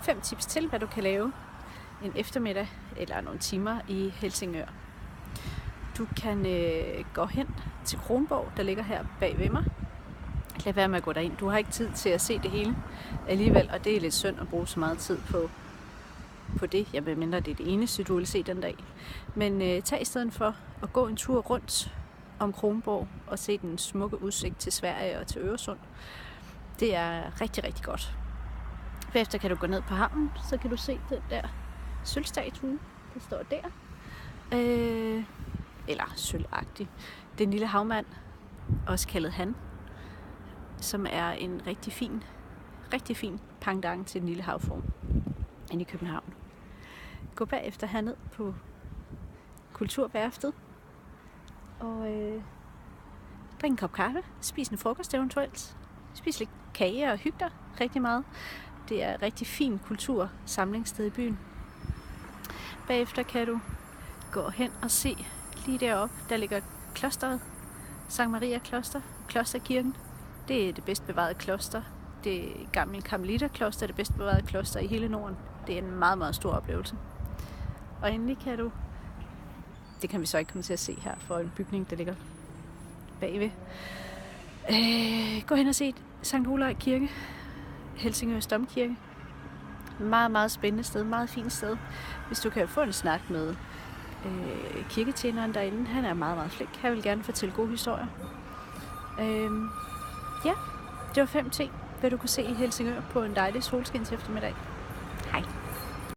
5 tips til, hvad du kan lave en eftermiddag eller nogle timer i Helsingør. Du kan gå hen til Kronborg, der ligger her bag ved mig. Lad være med at gå derind. Du har ikke tid til at se det hele alligevel, og det er lidt synd at bruge så meget tid på det. Jeg vil mindre, det er det eneste, du vil se den dag. Men tag i stedet for at gå en tur rundt om Kronborg og se den smukke udsigt til Sverige og til Øresund. Det er rigtig, rigtig godt. Bagefter kan du gå ned på havnen, så kan du se den der sølvstatue, der står der. Eller sølvagtig. Den lille havmand, også kaldet Han, som er en rigtig fin pendant til den lille havform inde i København. Gå bagefter herned på Kulturværftet og drik en kop kaffe, spis en frokost eventuelt, spis lidt kage og hygge dig rigtig meget. Det er et rigtig fin kultursamlingssted i byen. Bagefter kan du gå hen og se lige deroppe, der ligger klosteret, Sankt Maria Kloster, Klosterkirken. Det er det bedst bevarede kloster. Det gamle karmeliterkloster er det bedst bevarede kloster i hele Norden. Det er en meget, meget stor oplevelse. Og endelig kan du, det kan vi så ikke komme til at se her for en bygning, der ligger bagved. Gå hen og se Sankt Olaj Kirke, Helsingørs Domkirke. Meget, meget spændende sted, meget fint sted. Hvis du kan få en snak med kirketjeneren derinde, han er meget, meget flink. Han vil gerne fortælle gode historier. Ja, det var 5 ting, hvad du kunne se i Helsingør på en dejlig solskins eftermiddag.